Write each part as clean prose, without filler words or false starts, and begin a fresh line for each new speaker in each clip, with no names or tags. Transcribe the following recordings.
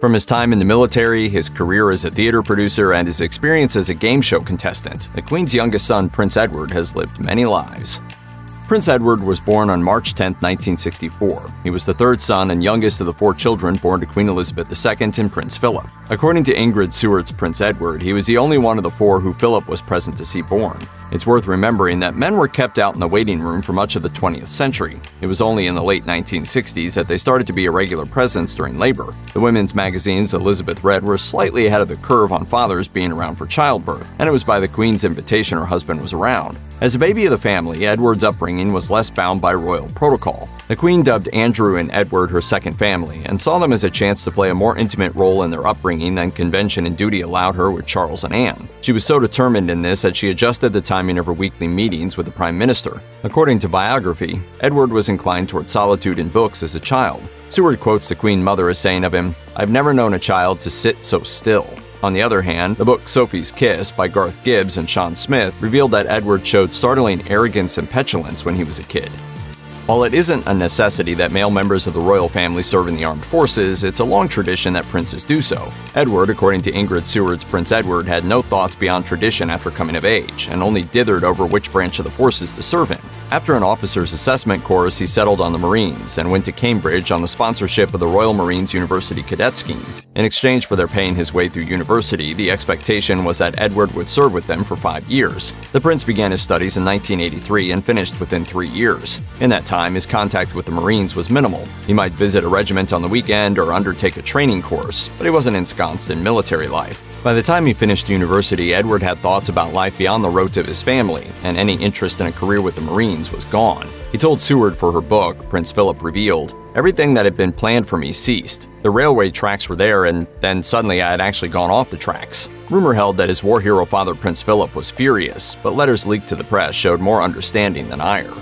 From his time in the military, his career as a theater producer, and his experience as a game show contestant, the Queen's youngest son, Prince Edward, has lived many lives. Prince Edward was born on March 10, 1964. He was the third son and youngest of the 4 children born to Queen Elizabeth II and Prince Philip. According to Ingrid Seward's Prince Edward, he was the only one of the 4 who Philip was present to see born. It's worth remembering that men were kept out in the waiting room for much of the 20th century. It was only in the late 1960s that they started to be a regular presence during labor. The women's magazines Elizabeth read were slightly ahead of the curve on fathers being around for childbirth, and it was by the Queen's invitation her husband was around. As a baby of the family, Edward's upbringing was less bound by royal protocol. The Queen dubbed Andrew and Edward her second family and saw them as a chance to play a more intimate role in their upbringing than convention and duty allowed her with Charles and Anne. She was so determined in this that she adjusted the timing of her weekly meetings with the Prime Minister. According to biography, Edward was inclined toward solitude and books as a child. Seward quotes the Queen Mother as saying of him, "I've never known a child to sit so still." On the other hand, the book Sophie's Kiss by Garth Gibbs and Sean Smith revealed that Edward showed startling arrogance and petulance when he was a kid. While it isn't a necessity that male members of the royal family serve in the armed forces, it's a long tradition that princes do so. Edward, according to Ingrid Seward's Prince Edward, had no thoughts beyond tradition after coming of age, and only dithered over which branch of the forces to serve in. After an officer's assessment course, he settled on the Marines and went to Cambridge on the sponsorship of the Royal Marines University Cadet Scheme. In exchange for their paying his way through university, the expectation was that Edward would serve with them for 5 years. The prince began his studies in 1983 and finished within 3 years. In that time, his contact with the Marines was minimal. He might visit a regiment on the weekend or undertake a training course, but he wasn't ensconced in military life. By the time he finished university, Edward had thoughts about life beyond the rote of his family, and any interest in a career with the Marines was gone. He told Seward for her book, Prince Philip Revealed, "Everything that had been planned for me ceased. The railway tracks were there, and then suddenly I had actually gone off the tracks." Rumor held that his war hero father, Prince Philip, was furious, but letters leaked to the press showed more understanding than ire.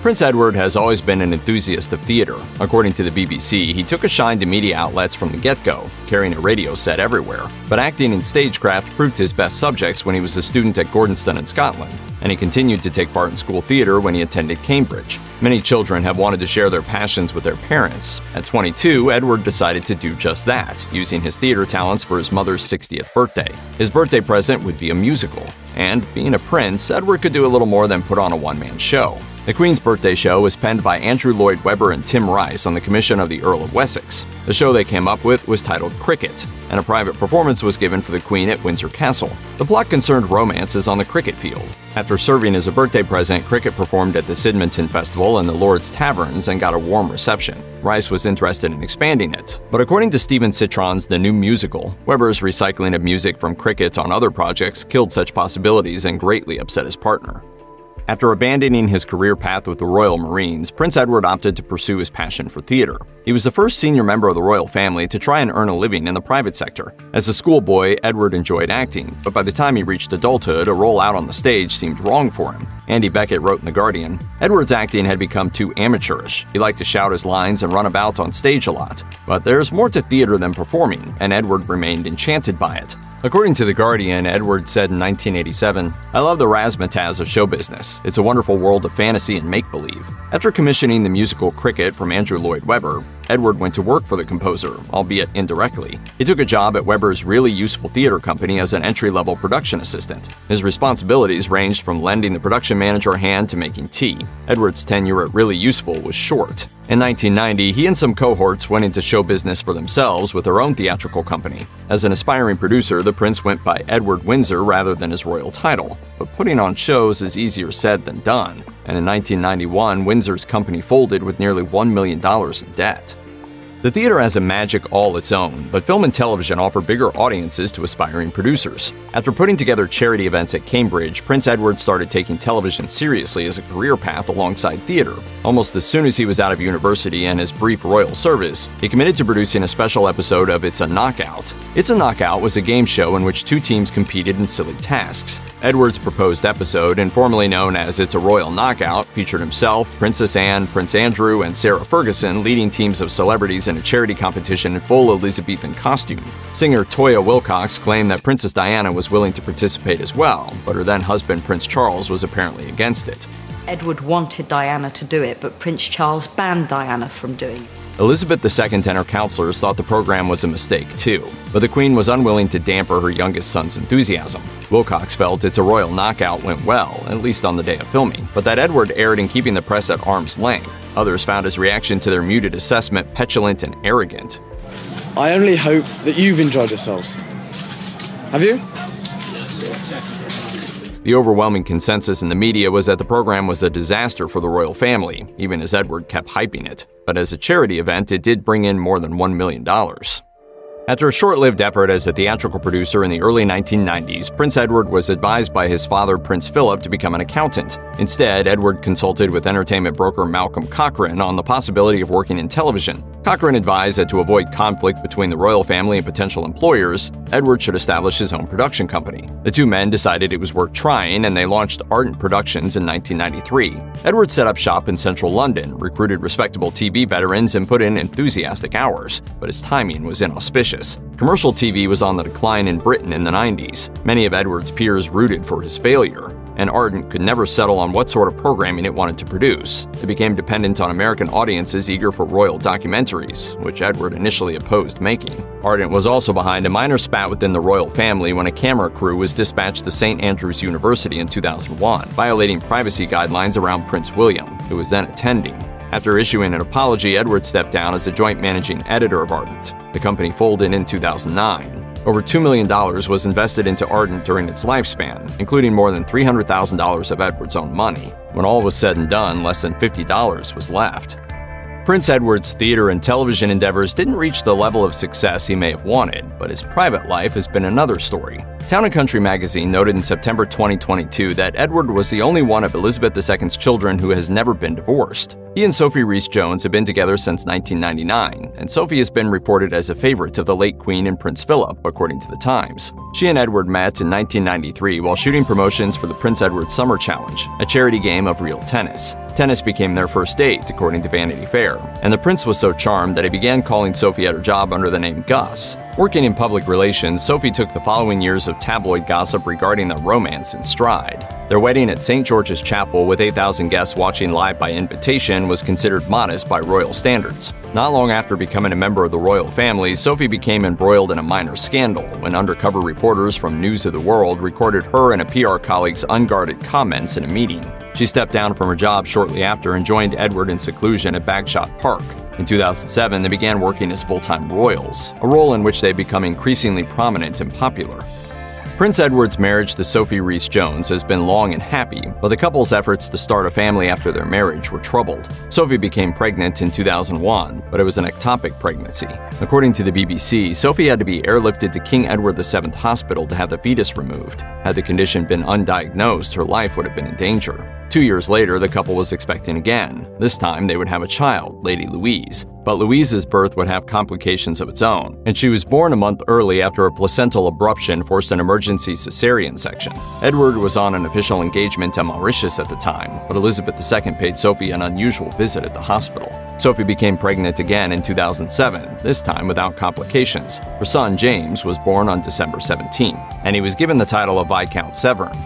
Prince Edward has always been an enthusiast of theater. According to the BBC, he took a shine to media outlets from the get-go, carrying a radio set everywhere. But acting and stagecraft proved his best subjects when he was a student at Gordonstoun in Scotland, and he continued to take part in school theater when he attended Cambridge. Many children have wanted to share their passions with their parents. At 22, Edward decided to do just that, using his theater talents for his mother's 60th birthday. His birthday present would be a musical, and being a prince, Edward could do a little more than put on a one-man show. The Queen's birthday show was penned by Andrew Lloyd Webber and Tim Rice on the commission of the Earl of Wessex. The show they came up with was titled Cricket, and a private performance was given for the Queen at Windsor Castle. The plot concerned romances on the cricket field. After serving as a birthday present, Cricket performed at the Sydmonton Festival and the Lord's Taverns and got a warm reception. Rice was interested in expanding it, but according to Stephen Citron's The New Musical, Webber's recycling of music from Cricket on other projects killed such possibilities and greatly upset his partner. After abandoning his career path with the Royal Marines, Prince Edward opted to pursue his passion for theater. He was the first senior member of the royal family to try and earn a living in the private sector. As a schoolboy, Edward enjoyed acting, but by the time he reached adulthood, a role out on the stage seemed wrong for him. Andy Beckett wrote in The Guardian, "Edward's acting had become too amateurish. He liked to shout his lines and run about on stage a lot. But there's more to theater than performing, and Edward remained enchanted by it." According to The Guardian, Edward said in 1987, "I love the razzmatazz of show business. It's a wonderful world of fantasy and make-believe." After commissioning the musical Cricket from Andrew Lloyd Webber, Edward went to work for the composer, albeit indirectly. He took a job at Webber's Really Useful Theater Company as an entry-level production assistant. His responsibilities ranged from lending the production manager a hand to making tea. Edward's tenure at Really Useful was short. In 1990, he and some cohorts went into show business for themselves with their own theatrical company. As an aspiring producer, the prince went by Edward Windsor rather than his royal title. But putting on shows is easier said than done, and in 1991, Windsor's company folded with nearly $1 million in debt. The theater has a magic all its own, but film and television offer bigger audiences to aspiring producers. After putting together charity events at Cambridge, Prince Edward started taking television seriously as a career path alongside theater. Almost as soon as he was out of university and his brief royal service, he committed to producing a special episode of It's a Knockout. It's a Knockout was a game show in which 2 teams competed in silly tasks. Edward's proposed episode, informally known as It's a Royal Knockout, featured himself, Princess Anne, Prince Andrew, and Sarah Ferguson leading teams of celebrities in a charity competition in full Elizabethan costume. Singer Toya Wilcox claimed that Princess Diana was willing to participate as well, but her then husband Prince Charles was apparently against it.
Edward wanted Diana to do it, but Prince Charles banned Diana from doing it.
Elizabeth II and her counselors thought the program was a mistake too, but the Queen was unwilling to damper her youngest son's enthusiasm. Wilcox felt It's a Royal Knockout went well, at least on the day of filming, but that Edward erred in keeping the press at arm's length. Others found his reaction to their muted assessment petulant and arrogant.
I only hope that you've enjoyed yourselves. Have you?
The overwhelming consensus in the media was that the program was a disaster for the royal family, even as Edward kept hyping it. But as a charity event, it did bring in more than $1 million. After a short-lived effort as a theatrical producer in the early 1990s, Prince Edward was advised by his father, Prince Philip, to become an accountant. Instead, Edward consulted with entertainment broker Malcolm Cochrane on the possibility of working in television. Cochrane advised that to avoid conflict between the royal family and potential employers, Edward should establish his own production company. The two men decided it was worth trying, and they launched Ardent Productions in 1993. Edward set up shop in central London, recruited respectable TV veterans, and put in enthusiastic hours, but his timing was inauspicious. Commercial TV was on the decline in Britain in the 90s. Many of Edward's peers rooted for his failure, and Ardent could never settle on what sort of programming it wanted to produce. It became dependent on American audiences eager for royal documentaries, which Edward initially opposed making. Ardent was also behind a minor spat within the royal family when a camera crew was dispatched to St. Andrews University in 2001, violating privacy guidelines around Prince William, who was then attending. After issuing an apology, Edward stepped down as the joint managing editor of Ardent. The company folded in 2009. Over $2 million was invested into Ardent during its lifespan, including more than $300,000 of Edward's own money. When all was said and done, less than $50 was left. Prince Edward's theater and television endeavors didn't reach the level of success he may have wanted, but his private life has been another story. Town & Country magazine noted in September 2022 that Edward was the only one of Elizabeth II's children who has never been divorced. He and Sophie Rhys-Jones have been together since 1999, and Sophie has been reported as a favorite of the late Queen and Prince Philip, according to The Times. She and Edward met in 1993 while shooting promotions for the Prince Edward Summer Challenge, a charity game of real tennis. Tennis became their first date, according to Vanity Fair, and the prince was so charmed that he began calling Sophie at her job under the name Gus. Working in public relations, Sophie took the following years of tabloid gossip regarding their romance in stride. Their wedding at St. George's Chapel with 8,000 guests watching live by invitation was considered modest by royal standards. Not long after becoming a member of the royal family, Sophie became embroiled in a minor scandal when undercover reporters from News of the World recorded her and a PR colleague's unguarded comments in a meeting. She stepped down from her job shortly after and joined Edward in seclusion at Bagshot Park. In 2007, they began working as full-time royals, a role in which they become increasingly prominent and popular. Prince Edward's marriage to Sophie Rhys-Jones has been long and happy, but the couple's efforts to start a family after their marriage were troubled. Sophie became pregnant in 2001, but it was an ectopic pregnancy. According to the BBC, Sophie had to be airlifted to King Edward VII Hospital to have the fetus removed. Had the condition been undiagnosed, her life would have been in danger. 2 years later, the couple was expecting again. This time, they would have a child, Lady Louise. But Louise's birth would have complications of its own, and she was born a month early after a placental abruption forced an emergency cesarean section. Edward was on an official engagement to Mauritius at the time, but Elizabeth II paid Sophie an unusual visit at the hospital. Sophie became pregnant again in 2007, this time without complications. Her son, James, was born on December 17, and he was given the title of Viscount Severn.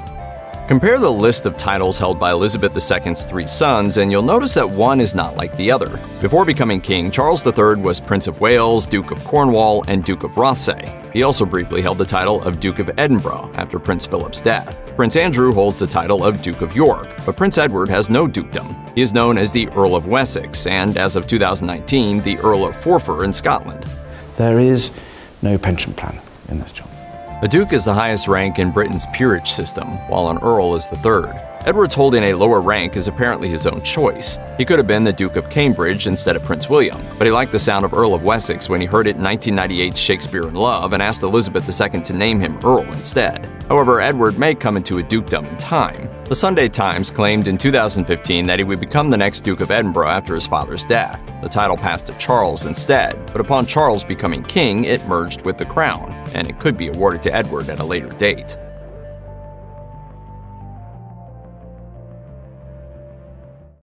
Compare the list of titles held by Elizabeth II's 3 sons, and you'll notice that one is not like the other. Before becoming king, Charles III was Prince of Wales, Duke of Cornwall, and Duke of Rothesay. He also briefly held the title of Duke of Edinburgh after Prince Philip's death. Prince Andrew holds the title of Duke of York, but Prince Edward has no dukedom. He is known as the Earl of Wessex, and as of 2019, the Earl of Forfar in Scotland.
There is no pension plan in this job.
A duke is the highest rank in Britain's peerage system, while an earl is the third. Edward's holding a lower rank is apparently his own choice. He could have been the Duke of Cambridge instead of Prince William, but he liked the sound of Earl of Wessex when he heard it in 1998's Shakespeare in Love and asked Elizabeth II to name him Earl instead. However, Edward may come into a dukedom in time. The Sunday Times claimed in 2015 that he would become the next Duke of Edinburgh after his father's death. The title passed to Charles instead, but upon Charles becoming king, it merged with the crown, and it could be awarded to Edward at a later date.